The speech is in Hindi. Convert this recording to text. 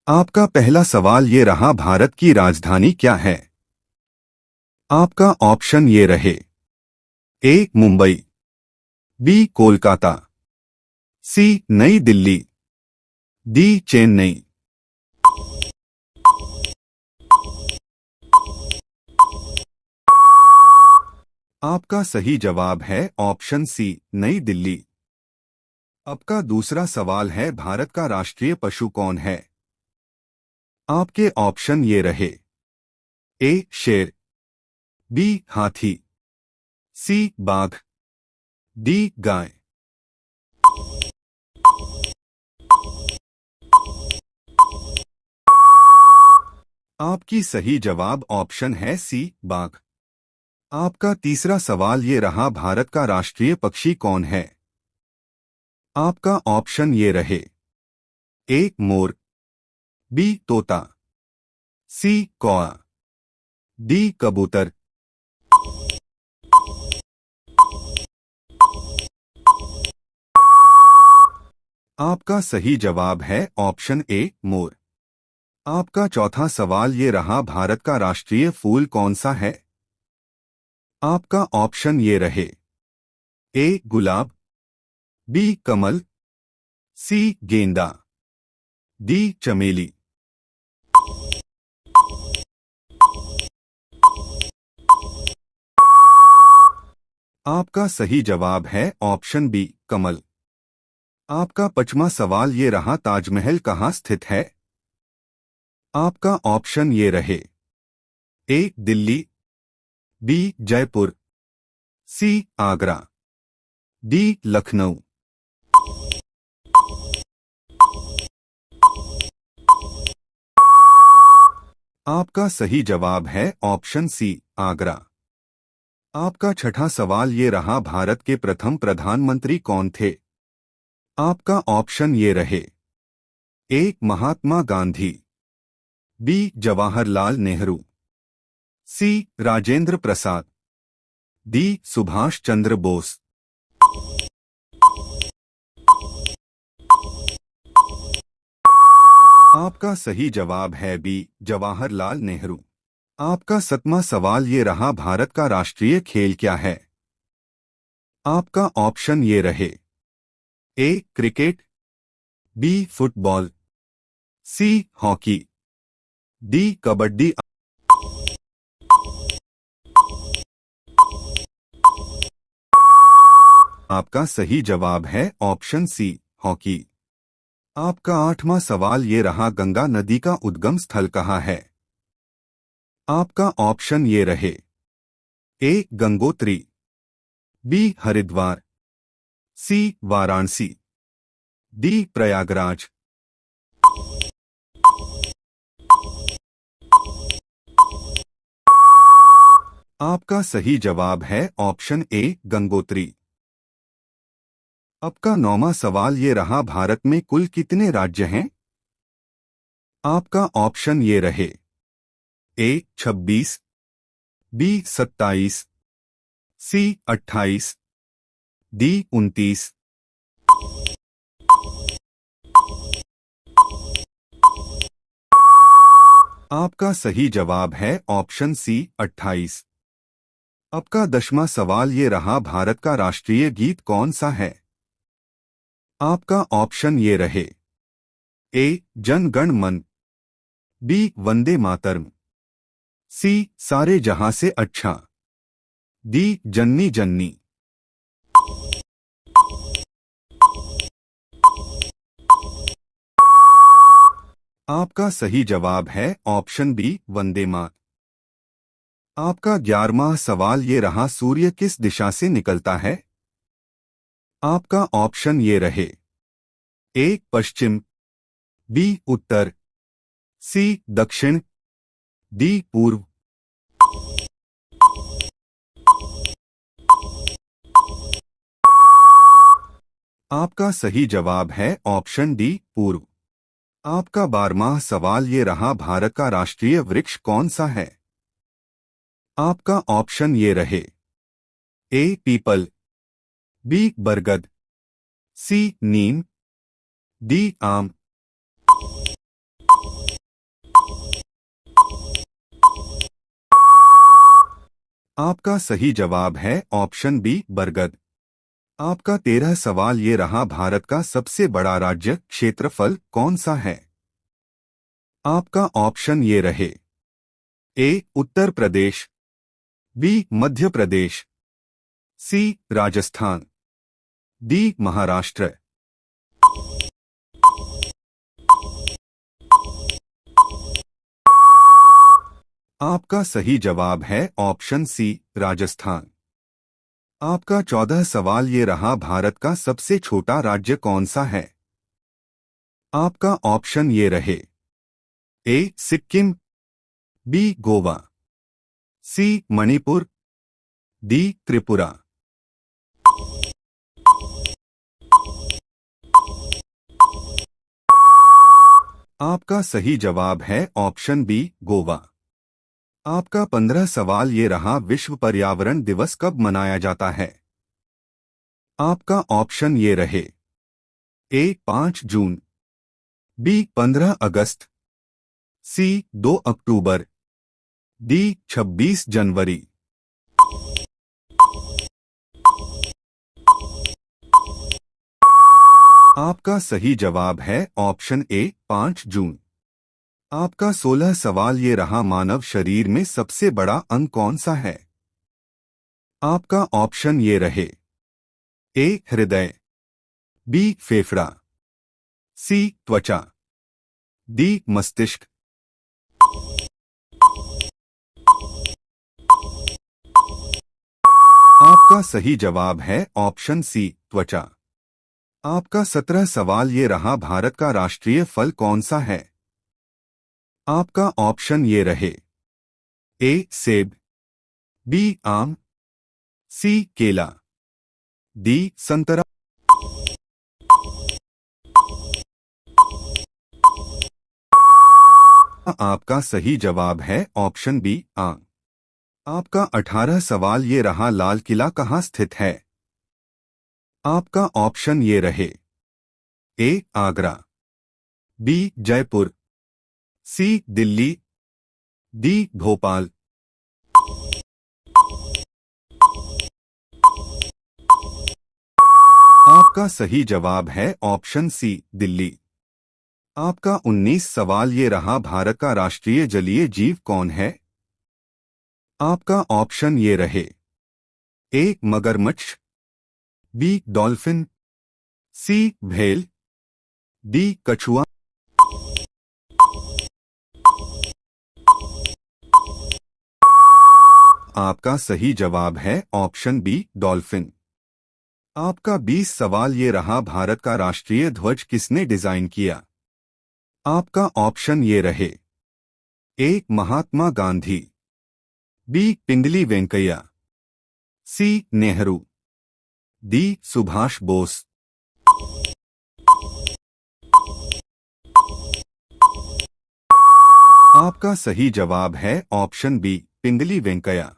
आपका पहला सवाल ये रहा, भारत की राजधानी क्या है? आपका ऑप्शन ये रहे। ए मुंबई, बी कोलकाता, सी नई दिल्ली, डी चेन्नई। आपका सही जवाब है ऑप्शन सी नई दिल्ली। आपका दूसरा सवाल है, भारत का राष्ट्रीय पशु कौन है? आपके ऑप्शन ये रहे। ए शेर, बी हाथी, सी बाघ, डी गाय। आपकी सही जवाब ऑप्शन है सी बाघ। आपका तीसरा सवाल ये रहा, भारत का राष्ट्रीय पक्षी कौन है? आपका ऑप्शन ये रहे। ए मोर, बी तोता, सी कौआ, डी कबूतर। आपका सही जवाब है ऑप्शन ए मोर। आपका चौथा सवाल ये रहा, भारत का राष्ट्रीय फूल कौन सा है? आपका ऑप्शन ये रहे। ए गुलाब, बी कमल, सी गेंदा, डी चमेली। आपका सही जवाब है ऑप्शन बी कमल। आपका पांचवा सवाल ये रहा, ताजमहल कहाँ स्थित है? आपका ऑप्शन ये रहे। ए दिल्ली, बी जयपुर, सी आगरा, डी लखनऊ। आपका सही जवाब है ऑप्शन सी आगरा। आपका छठा सवाल ये रहा, भारत के प्रथम प्रधानमंत्री कौन थे? आपका ऑप्शन ये रहे। ए महात्मा गांधी, बी जवाहरलाल नेहरू, सी राजेंद्र प्रसाद, डी सुभाष चंद्र बोस। आपका सही जवाब है बी जवाहरलाल नेहरू। आपका सातवां सवाल ये रहा, भारत का राष्ट्रीय खेल क्या है? आपका ऑप्शन ये रहे। A cricket, B football, C hockey, D kabaddi. आपका सही जवाब है ऑप्शन सी हॉकी। आपका आठवां सवाल ये रहा, गंगा नदी का उद्गम स्थल कहाँ है? आपका ऑप्शन ये रहे। ए गंगोत्री, बी हरिद्वार, सी वाराणसी, डी प्रयागराज। आपका सही जवाब है ऑप्शन ए गंगोत्री। आपका नौवां सवाल ये रहा, भारत में कुल कितने राज्य हैं? आपका ऑप्शन ये रहे। ए 26, बी 27, सी 28, डी 29। आपका सही जवाब है ऑप्शन सी 28। आपका 10वां सवाल ये रहा, भारत का राष्ट्रीय गीत कौन सा है? आपका ऑप्शन ये रहे। ए जन गण मन, बी वंदे मातरम, सी सारे जहां से अच्छा, डी जन्नी जन्नी। आपका सही जवाब है ऑप्शन बी वंदे मात। आपका 11वां सवाल ये रहा, सूर्य किस दिशा से निकलता है? आपका ऑप्शन ये रहे। ए पश्चिम, बी उत्तर, सी दक्षिण, डी पूर्व। आपका सही जवाब है ऑप्शन डी पूर्व। आपका 12वां सवाल ये रहा, भारत का राष्ट्रीय वृक्ष कौन सा है? आपका ऑप्शन ये रहे। ए पीपल, बी बरगद, सी नीम, डी आम। आपका सही जवाब है ऑप्शन बी बरगद। आपका 13 सवाल ये रहा, भारत का सबसे बड़ा राज्य क्षेत्रफल कौन सा है? आपका ऑप्शन ये रहे। ए उत्तर प्रदेश, बी मध्य प्रदेश, सी राजस्थान, डी महाराष्ट्र। आपका सही जवाब है ऑप्शन सी राजस्थान। आपका 14 सवाल ये रहा, भारत का सबसे छोटा राज्य कौन सा है? आपका ऑप्शन ये रहे। ए सिक्किम, बी गोवा, सी मणिपुर, डी त्रिपुरा। आपका सही जवाब है ऑप्शन बी गोवा। आपका 15 सवाल ये रहा, विश्व पर्यावरण दिवस कब मनाया जाता है? आपका ऑप्शन ये रहे। ए 5 जून, बी 15 अगस्त, सी 2 अक्टूबर, डी 26 जनवरी। आपका सही जवाब है ऑप्शन ए 5 जून। आपका 16 सवाल ये रहा, मानव शरीर में सबसे बड़ा अंग कौन सा है? आपका ऑप्शन ये रहे। ए हृदय, बी फेफड़ा, सी त्वचा, डी मस्तिष्क। आपका सही जवाब है ऑप्शन सी त्वचा। आपका 17 सवाल ये रहा, भारत का राष्ट्रीय फल कौन सा है? आपका ऑप्शन ये रहे। ए सेब, बी आम, सी केला, डी संतरा। आपका सही जवाब है ऑप्शन बी आम। आपका 18 सवाल ये रहा, लाल किला कहाँ स्थित है? आपका ऑप्शन ये रहे। ए आगरा, बी जयपुर, सी दिल्ली, डी भोपाल। आपका सही जवाब है ऑप्शन सी दिल्ली। आपका 19 सवाल ये रहा, भारत का राष्ट्रीय जलीय जीव कौन है? आपका ऑप्शन ये रहे। ए मगरमच्छ, बी डॉल्फिन, सी व्हेल, डी कछुआ। आपका सही जवाब है ऑप्शन बी डॉल्फिन। आपका 20 सवाल ये रहा, भारत का राष्ट्रीय ध्वज किसने डिजाइन किया? आपका ऑप्शन ये रहे। ए महात्मा गांधी, बी पिंगली वेंकैया, सी नेहरू, डी सुभाष बोस। आपका सही जवाब है ऑप्शन बी पिंगली वेंकैया।